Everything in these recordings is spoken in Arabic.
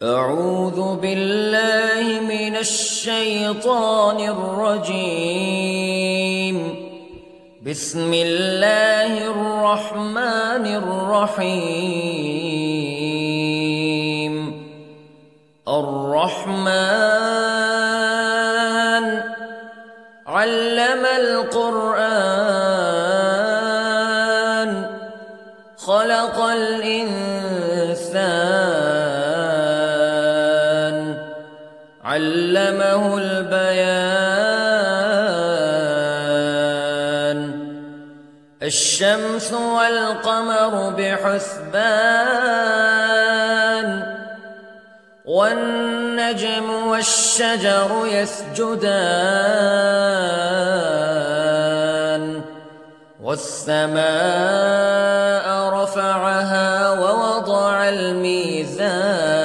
أعوذ بالله من الشيطان الرجيم. بسم الله الرحمن الرحيم. الرحمن علم القرآن خلق الإنسان علمه البيان. الشمس والقمر بحسبان والنجم والشجر يسجدان والسماء رفعها ووضع الميزان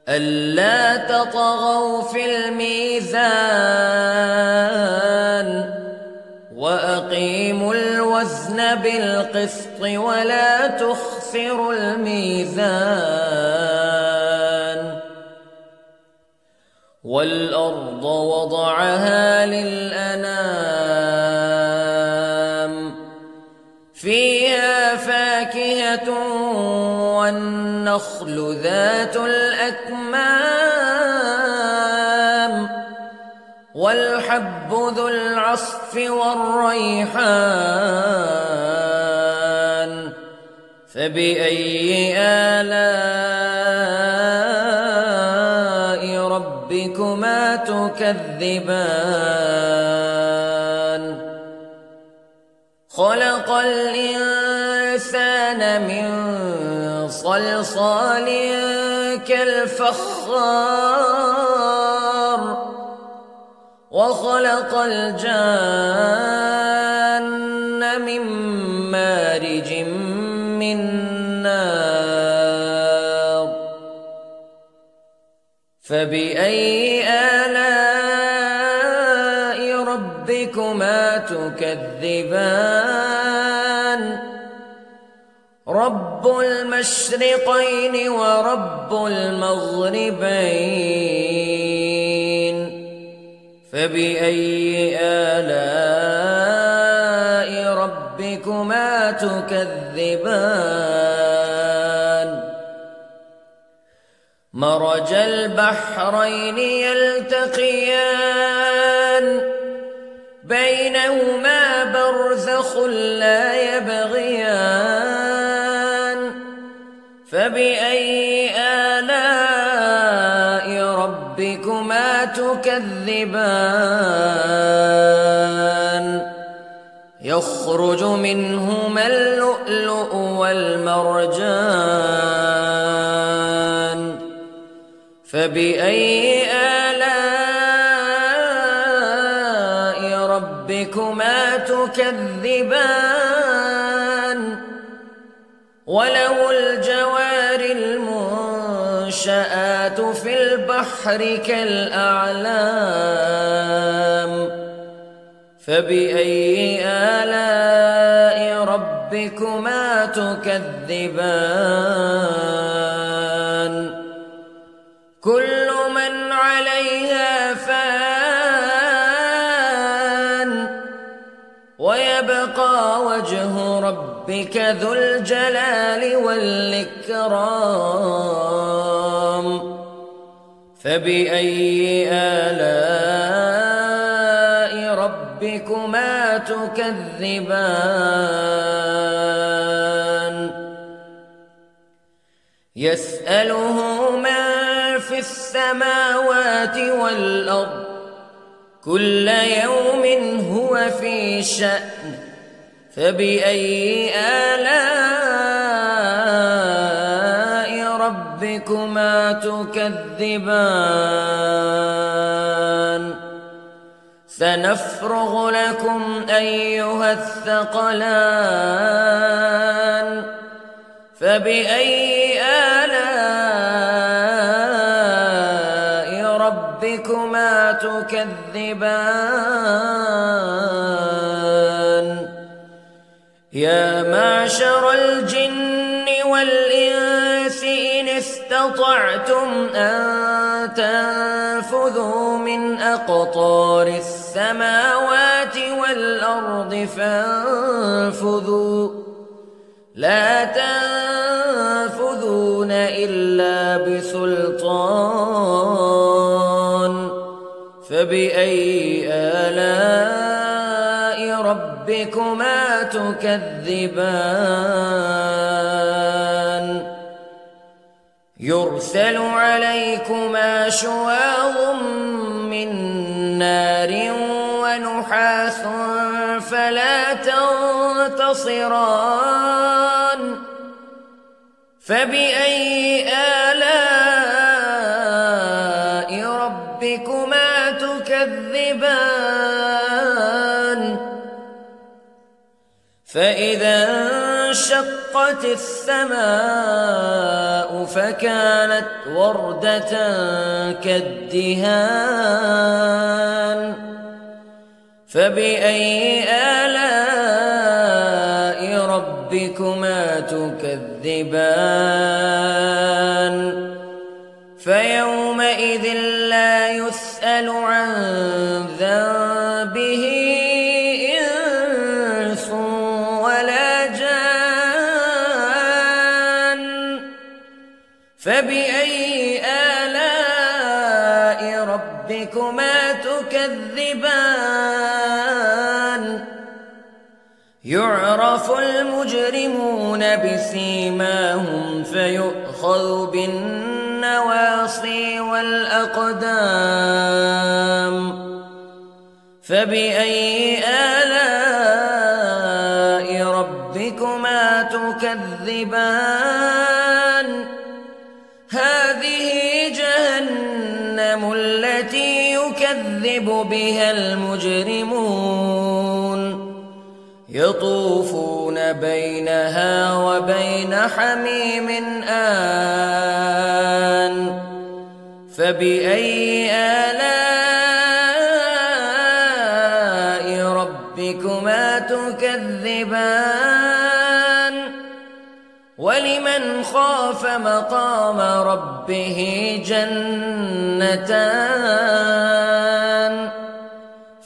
ألا تطغوا في الميزان وأقيموا الوزن بالقسط ولا تخسروا الميزان. والأرض وضعها للأنام فيها فاكهة والنخل ذات الأكمام والحب ذو العصف والريحان فبأي آلاء ربكما تكذبان. خلق الإنسان من صلصال كالفخار وخلق الجان من مارج من نار فبأي آلاء ربكما تكذبان. رب المشرقين ورب المغربين فبأي آلاء ربكما تكذبان. مرج البحرين يلتقيان بينهما برزخ لا يبغيان فبأي آلاء ربكما تكذبان. يخرج منهما اللؤلؤ والمرجان فبأي آلاء ربكما تكذبان. وله الجوار المنشآت في البحر كالأعلام فبأي آلاء ربكما تكذبان. كل من عليها فان ويبقى وجه ربك ذو الجلال والإكرام فبأي آلاء ربكما تكذبان. يسأله من في السماوات والأرض كل يوم هو في شأن فبأي آلاء ربكما تكذبان. سنفرغ لكم أيها الثقلان فبأي آلاء ربكما تكذبان. يا معشر الجن والإنس للناس إن استطعتم أن تنفذوا من أقطار السماوات والأرض فانفذوا لا تنفذون إلا بسلطان فبأي آلاء ربكما تكذبان يرسل عليكما شواظ من نار ونحاس فلا تنتصران فبأي آلاء ربكما تكذبان فإذا انشقت السماء فكانت وردة كالدهان فبأي آلاء ربكما تكذبان فيومئذ لا يسأل عن ذنبه إنس ولا جان فبأي آلاء ربكما تكذبان يعرف المجرمون بسيماهم فيؤخذ بالنواصي والأقدام فبأي آلاء ربكما تكذبان هذه جهنم التي يكذب بها المجرمون يطوفون بينها وبين حميم آن فبأي آلاء ربكما تكذبان ولمن خاف مقام ربه جنتان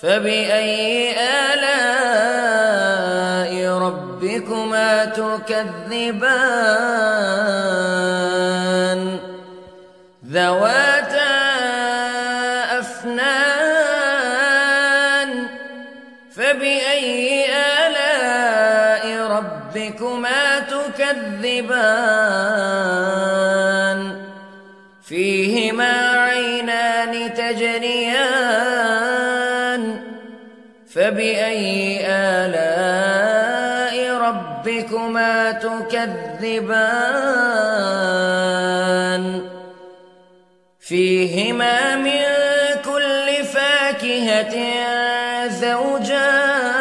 فبأي آلاء ربكما تكذبان ذواتا أفنان فبأي آلاء ربكما تكذبان فيهما عينان تجريان فبأي آلاء ربكما تكذبان فيهما من كل فاكهة زوجان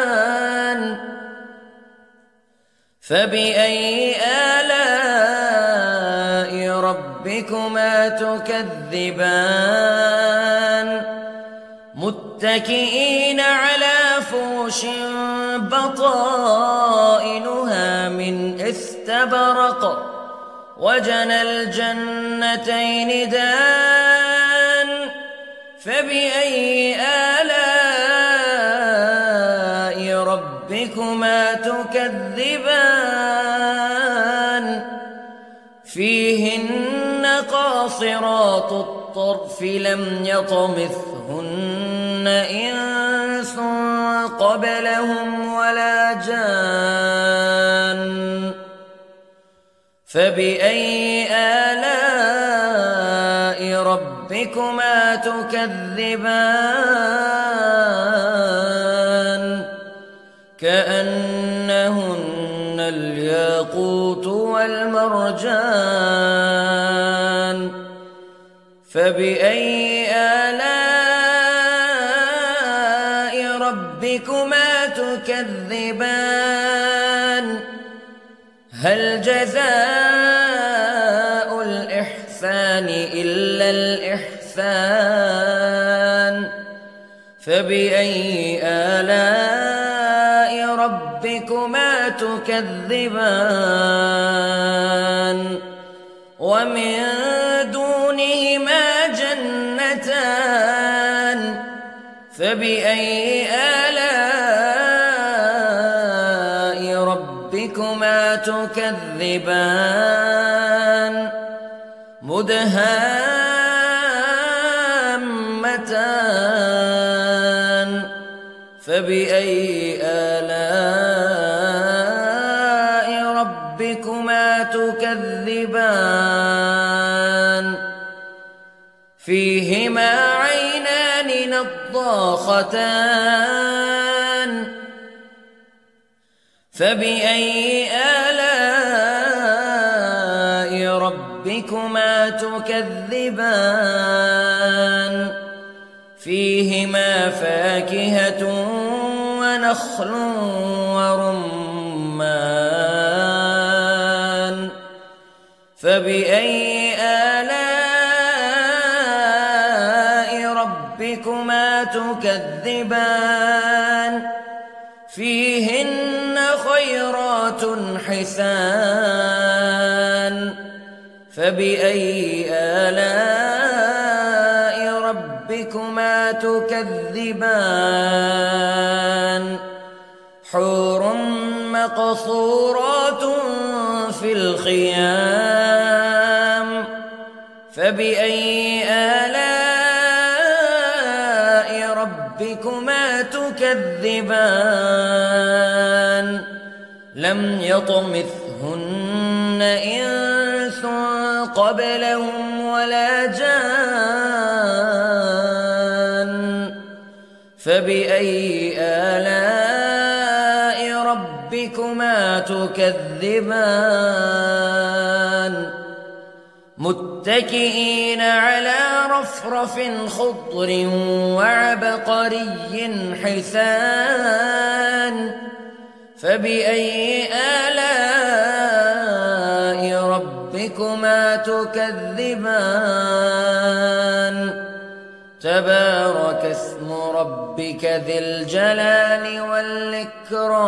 فبأي آلاء ربكما تكذبان متكئين على فرش بطائنها من استبرق وجنى الجنتين دان فبأي آلاء ربكما تكذبان فيهن قاصرات الطرف لم يطمثهن إنس قبلهم ولا جان فبأي آلاء ربكما تكذبان كأنهن الياقوت والمرجان فبأي آلاء ربكما تكذبان هل جزاء الإحسان إلا الإحسان فبأي آلاء ربكما تكذبان ومن دونهما جنتان فبأي آلاء ربكما تكذبان مدهامتان فبأي آلاء ربكما تكذبان فيهما عينان نضاختان فبأي آلاء ربكما تكذبان فيهما فاكهة ونخل ورمان فبأي آلاء ربكما تكذبان فيهن خيرات حسان فبأي آلاء ربكما تكذبان حور مقصورات في الخيام فبأي آلاء ربكما تكذبان لم يطمثهن إنس قبلهم ولا جان فبأي آلاء ربكما تكذبان متكئين على رفرف خضر وعبقري حسان فبأي آلاء ربكما تكذبان تبارك اسم ربك ذي الجلال والإكرام